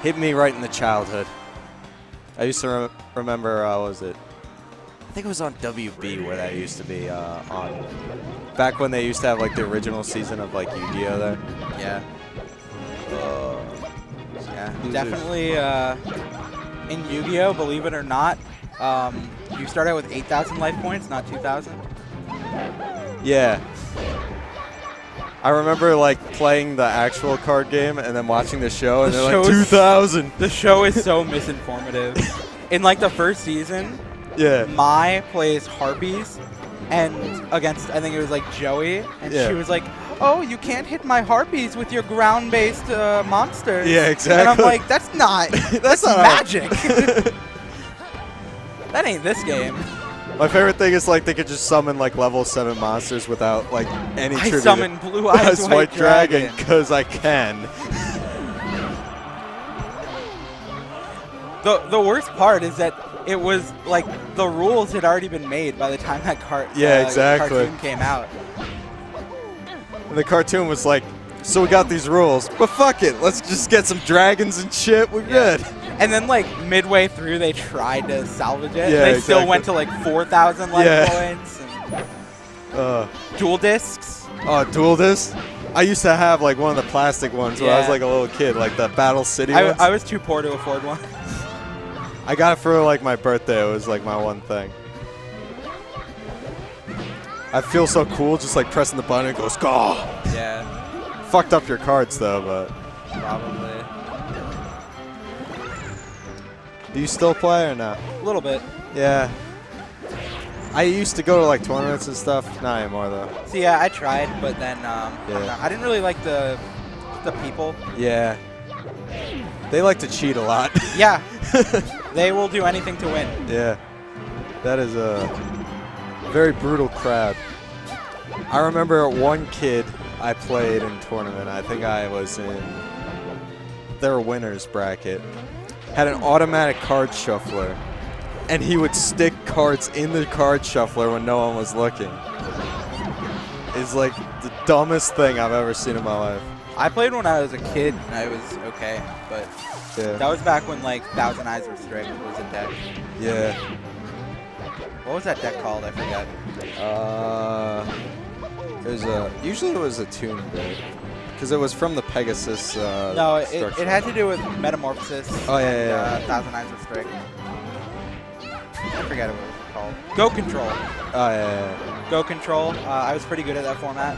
hit me right in the childhood. I used to remember, what was it? I think it was on WB where that used to be on. Back when they used to have like the original season of like Yu-Gi-Oh there. Yeah. Yeah, definitely in Yu-Gi-Oh, believe it or not, you start out with 8,000 life points, not 2,000. Yeah. I remember like playing the actual card game and then watching the show and they're like 2,000. The show is so misinformative. In like the first season, yeah, Mai plays Harpies and against, I think it was like Joey, and she was like, oh, you can't hit my Harpies with your ground-based monsters. Yeah, exactly. And I'm like, that's not, that's not magic. That ain't this game. My favorite thing is like they could just summon like level 7 monsters without like any tribute. I summon Blue Eyes White Dragon because I can. The worst part is that it was like the rules had already been made by the time that cartoon came out. And the cartoon was like, so we got these rules, but fuck it, let's just get some dragons and shit, we're good. And then like midway through they tried to salvage it. Yeah, they still went to like 4,000 life points. And dual discs. Oh, dual discs? I used to have like one of the plastic ones when I was like a little kid, like the Battle City ones. I was too poor to afford one. I got it for like my birthday. It was like my one thing. I feel so cool just like pressing the button and it goes, go! Yeah. Fucked up your cards though, but. Probably. Do you still play or not? A little bit. Yeah. I used to go to like tournaments and stuff. Not anymore though. So yeah, I tried, but then I didn't really like the people. Yeah. They like to cheat a lot. Yeah. They will do anything to win. Yeah. That is a very brutal crowd. I remember one kid I played in tournament. I think I was in their winners bracket. Had an automatic card shuffler, and he would stick cards in the card shuffler when no one was looking. It's like the dumbest thing I've ever seen in my life. I played when I was a kid, and I was okay, but that was back when like Thousand Eyes Restrict was a deck. Yeah. What was that deck called? I forget. It was usually it was a tune deck. Because it was from the Pegasus no, it had to do with Metamorphosis. Oh, yeah. Thousand Eyes Restrict. I forget what it was called. Go Control. Oh, yeah. Go Control. I was pretty good at that format.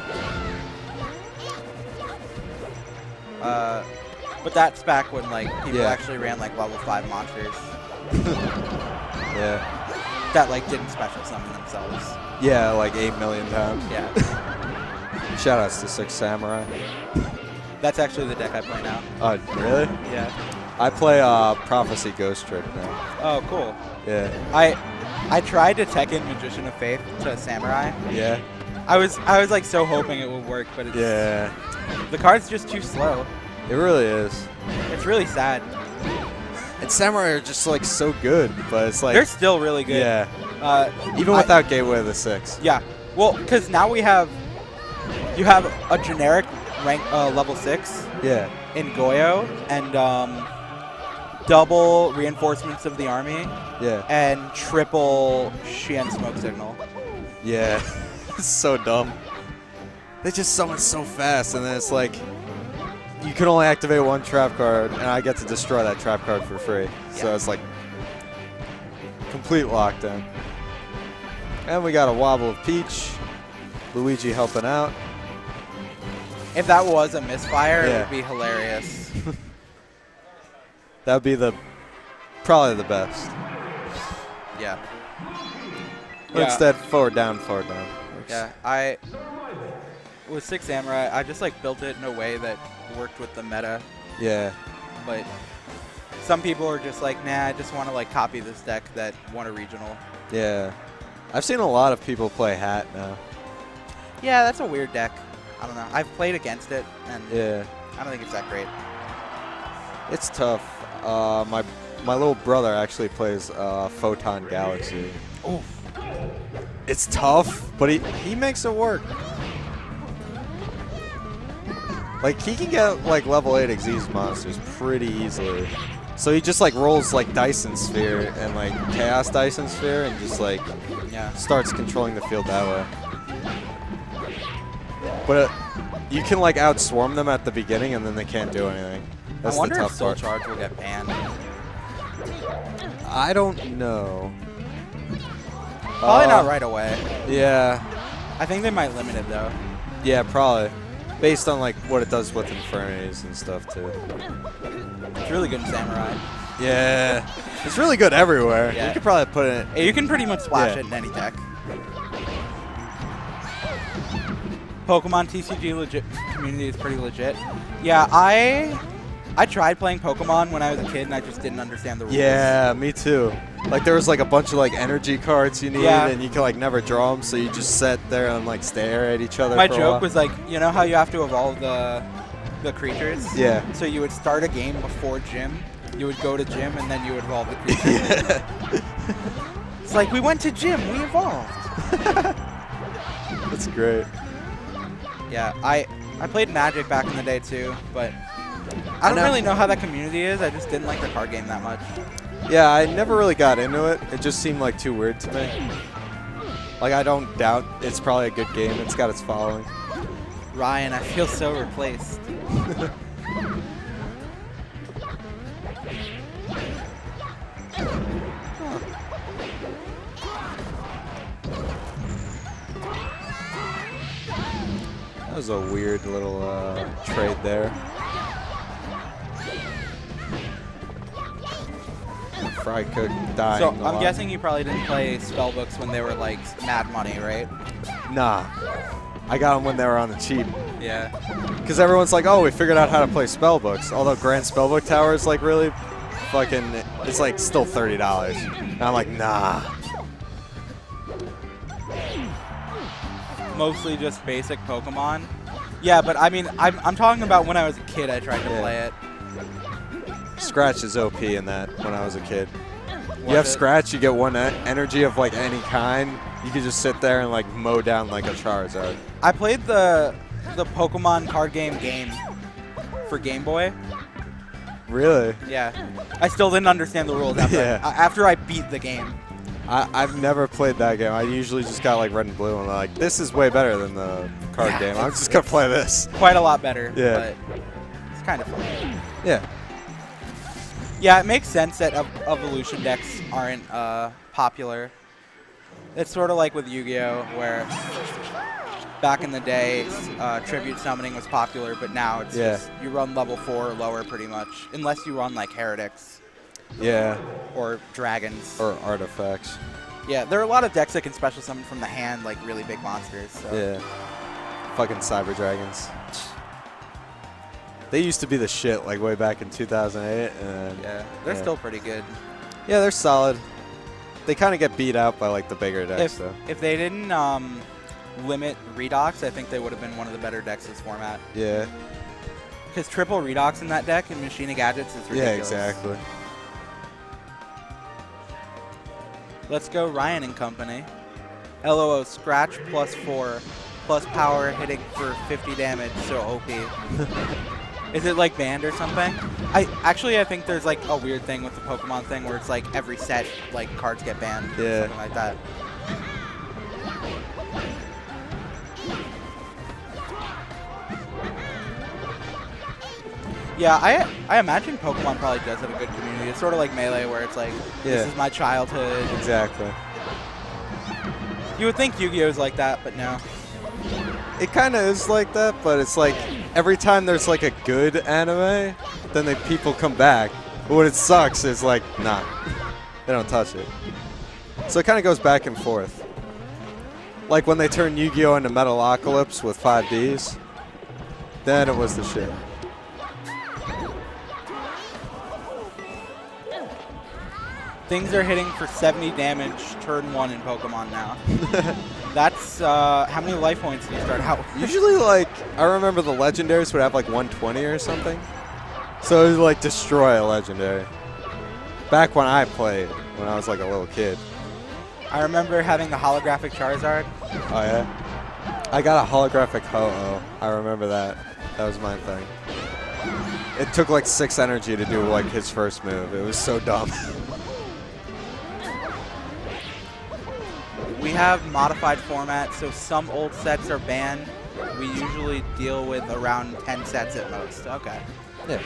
But that's back when like people actually ran like level 5 monsters. Yeah. That like didn't special summon themselves. Yeah, like 8 million times. Yeah. Shoutouts to Six Samurai. That's actually the deck I play now. Oh, really? Yeah. I play Prophecy Ghost Trick now. Oh, cool. Yeah. I tried to Tekken Magician of Faith to Samurai. Yeah. I was like so hoping it would work, but it's the card's just too slow. It really is. It's really sad. And Samurai are just like so good, but it's like they're still really good. Yeah. Even without Gateway of the Six. Yeah. Well, because now you have a generic rank level 6. Yeah. In Goyo and double reinforcements of the army. Yeah. And triple Shien Smoke Signal. Yeah. It's so dumb. They just summon so fast, and then it's like you can only activate one trap card, and I get to destroy that trap card for free. Yeah. So it's like complete lockdown. And we got a Wobble of Peach. Luigi helping out. If that was a misfire, it would be hilarious. That would be probably the best. Yeah. But instead, forward down, forward down. Yeah, with Six Samurai, I just like built it in a way that worked with the meta. Yeah. But some people are just like, nah, I just want to like copy this deck that won a regional. Yeah. I've seen a lot of people play Hat now. Yeah, that's a weird deck. I don't know. I've played against it, and I don't think it's that great. It's tough. My little brother actually plays Photon Galaxy. Oof. It's tough, but he makes it work. Like, he can get, like, level 8 Xyz monsters pretty easily. So he just, like, rolls, like, Dyson Sphere and, like, Chaos Dyson Sphere and just, like, starts controlling the field that way. But you can, like, outswarm them at the beginning and then they can't do anything. That's I wonder the if tough Soul part. Charge will get banned. I don't know. Probably not right away. Yeah. I think they might limit it, though. Yeah, probably. Based on, like, what it does with Infernities and stuff, too. It's really good in Samurai. Yeah. It's really good everywhere. Yeah. You could probably put it in. You can pretty much splash it in any deck. Pokemon TCG legit community is pretty legit. Yeah, I tried playing Pokemon when I was a kid and I just didn't understand the rules. Yeah, me too. Like, there was, like, a bunch of, like, energy cards you needed, Yeah. and you could, like, never draw them, so you just sit there and, like, stare at each other My for a joke while. was like, you know how you have to evolve the creatures? Yeah. So you would start a game before gym, you would go to gym, and then you would evolve the creatures. Yeah. It's like, we went to gym, we evolved. That's great. Yeah, I played Magic back in the day too, but I don't really know how that community is. I just didn't like the card game that much. Yeah, I never really got into it. It just seemed, like, too weird to me. Like, I don't doubt it's probably a good game. It's got its following. Ryan, I feel so replaced. That was a weird little trade there. Frycook dying. So a I'm lot. guessing you probably didn't play spellbooks when they were like mad money, right? Nah. I got them when they were on the cheap. Yeah. Because everyone's like, oh, we figured out how to play spellbooks. Although Grand Spellbook Tower is, like, really fucking, it's, like, still $30. And I'm like, nah. Mostly just basic Pokemon. Yeah, but I mean, I'm talking about when I was a kid. I tried to play it. Scratch is OP in that when I was a kid. You Was have it? Scratch, you get one energy of, like, any kind. You can just sit there and, like, mow down, like, a Charizard. I played the Pokemon card game for Game Boy. Really? Yeah. I still didn't understand the rules after I beat the game. I've never played that game. I usually just got, like, Red and Blue, and I'm like, this is way better than the card game. I'm just going to play this. Quite a lot better. Yeah. But it's kind of fun. Yeah. Yeah, it makes sense that evolution decks aren't popular. It's sort of like with Yu-Gi-Oh, where back in the day, tribute summoning was popular, but now it's just you run level 4 or lower pretty much, unless you run like Heretics. Yeah. Or Dragons. Or Artifacts. Yeah, there are a lot of decks that can special summon from the hand, like really big monsters. So. Yeah. Fucking Cyber Dragons. They used to be the shit, like, way back in 2008. And yeah, they're still pretty good. Yeah, they're solid. They kind of get beat out by, like, the bigger decks, though. If they didn't limit Redox, I think they would have been one of the better decks this format. Yeah. Because triple Redox in that deck and Machina Gadgets is ridiculous. Yeah, exactly. Let's go Ryan and company. LOO, Scratch +4, plus power hitting for 50 damage, so OP. Is it like banned or something? I think there's like a weird thing with the Pokemon thing where it's like every set, like cards get banned. Yeah. Something like that. Yeah, I imagine Pokemon probably does have a good community. It's sort of like Melee where it's like, this is my childhood. Exactly. You would think Yu-Gi-Oh! Is like that, but no. It kind of is like that, but it's like every time there's like a good anime, then people come back. But when it sucks, it's like, nah, they don't touch it. So it kind of goes back and forth. Like when they turned Yu-Gi-Oh! Into Metalocalypse with 5Ds, then it was the shit. Things are hitting for 70 damage turn 1 in Pokemon now. That's, how many life points do you start out with? Usually, like, I remember the legendaries would have like 120 or something. So it would like destroy a legendary. Back when I played, when I was like a little kid. I remember having the holographic Charizard. Oh yeah? I got a holographic Ho-Oh. I remember that. That was my thing. It took like 6 energy to do like his first move. It was so dumb. We have modified formats, so some old sets are banned. We usually deal with around 10 sets at most. Okay. Yeah.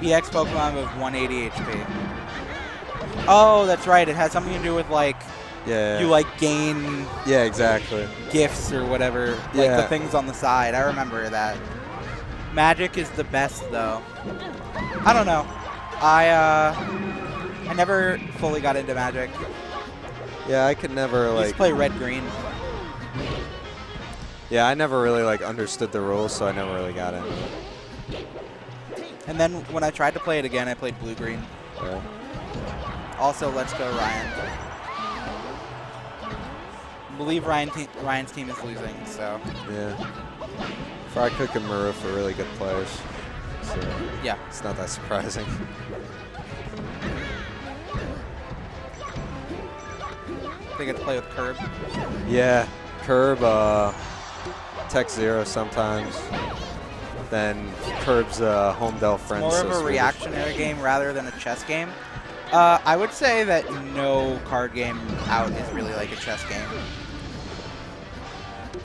EX Pokemon with 180 HP. Oh, that's right. It has something to do with like you like gain exactly. gifts or whatever, like the things on the side. I remember that. Magic is the best though. I don't know. I never fully got into Magic. Yeah, I could never I like used to play red green. Yeah, I never really like understood the rules, so I never really got into it. And then when I tried to play it again, I played blue green. Yeah. Also, let's go Ryan. I believe Ryan's team is losing, so. Yeah. Frycook and Maroof are really good players. So yeah. It's not that surprising. They get to play with Curb. Yeah. Curb, Tech Zero sometimes. Then Curb's home Del friends. More of a reactionary game rather than a chess game. I would say that no card game out is really like a chess game.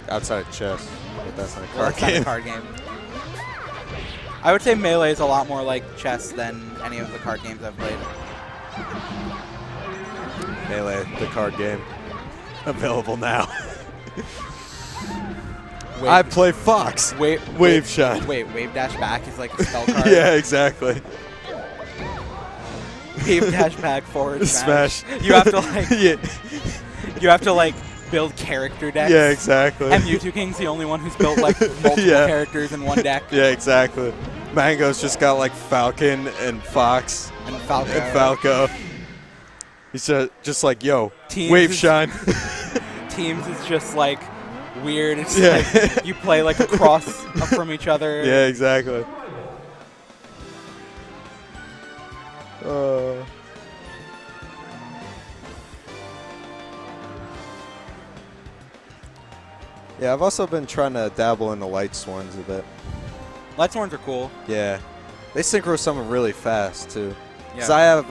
Outside of chess, but that's not a Well, card that's not game. a card game. I would say Melee is a lot more like chess than any of the card games I've played. Melee, the card game. Available now. I play Fox. Wave Shine. Wait, Wave Dash Back is like a spell card? Yeah, exactly. Wave Dash Back forward smash. You have to like you have to like build character decks. Yeah, exactly. And Mewtwo King's the only one who's built like multiple characters in one deck. Yeah, exactly. Mango's just got like Falcon and Fox and Falco. He's just like, yo, Teams Wave Shine. Teams is just like weird. It's like you play like across from each other. Yeah, exactly. Yeah, I've also been trying to dabble in the Light Sworns a bit. Light Sworns are cool. Yeah. They synchro summon really fast, too. Because Yeah. I have,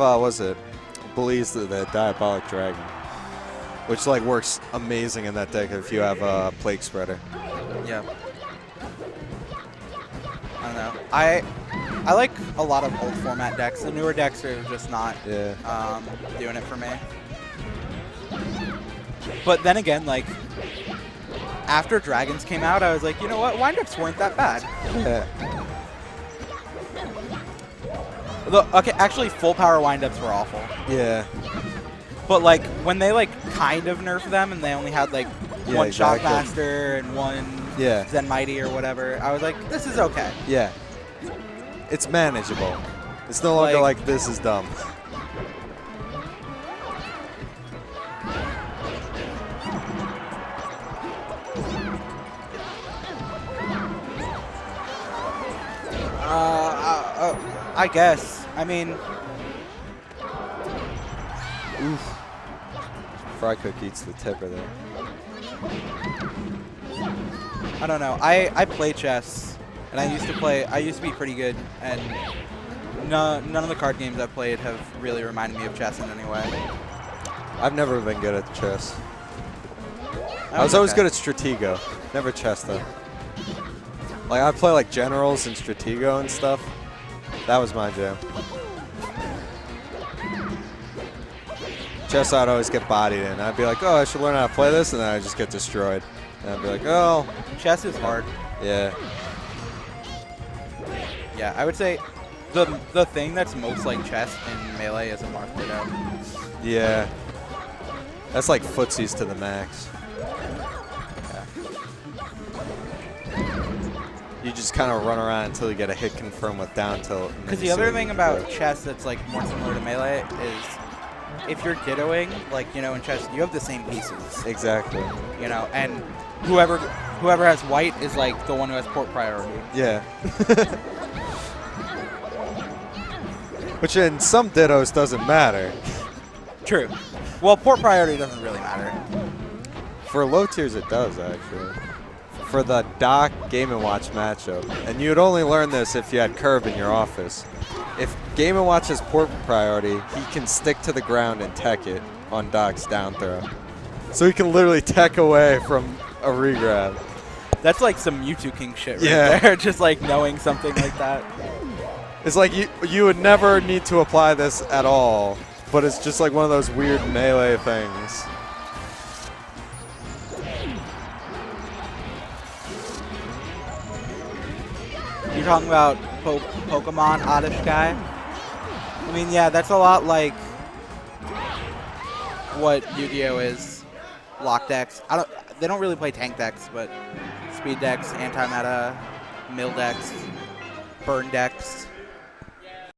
Believes the Diabolic Dragon, which, like, works amazing in that deck if you have a Plague Spreader. Yeah. I don't know. I like a lot of old format decks. The newer decks are just not doing it for me. But then again, like, after Dragons came out, I was like, you know what? Windups weren't that bad. Yeah. Look, okay, actually, full power windups were awful. Yeah. But like when they like kind of nerfed them and they only had like one Shockmaster and one Zen Mighty or whatever, I was like, this is okay. Yeah. It's manageable. It's no longer like this is dumb. I guess. I mean, oof. Frycook eats the tipper there. I don't know. I play chess, and I used to be pretty good, and none of the card games I've played have really reminded me of chess in any way. I've never been good at chess. I was always good at Stratego. Never chess, though. Like, I play, like, Generals and Stratego and stuff. That was my jam. Chess, I'd always get bodied in. I'd be like, oh, I should learn how to play this, and then I'd just get destroyed. And I'd be like, oh. Chess is hard. Yeah. Yeah, I would say the thing that's most like chess in Melee is a Marth Ditto. Yeah. That's like footsies to the max. You just kind of run around until you get a hit confirmed with down tilt. Because the other thing about chess that's like more similar to Melee is if you're dittoing, like, you know, in chess, you have the same pieces. Exactly. You know, and whoever has white is like the one who has port priority. Yeah. Which in some dittos doesn't matter. True. Well, port priority doesn't really matter. For low tiers, it does, actually. For the Doc Game & Watch matchup, and you would only learn this if you had Curve in your office. If Game & Watch has port priority, he can stick to the ground and tech it on Doc's down throw. So he can literally tech away from a regrab. That's like some Mewtwo King shit right there, just like knowing something like that. It's like you would never need to apply this at all, but it's just like one of those weird melee things. You're talking about Pokemon Oddish guy? I mean, yeah, that's a lot like what Yu-Gi-Oh is. Lock decks. They don't really play tank decks, but speed decks, anti-meta, mill decks, burn decks.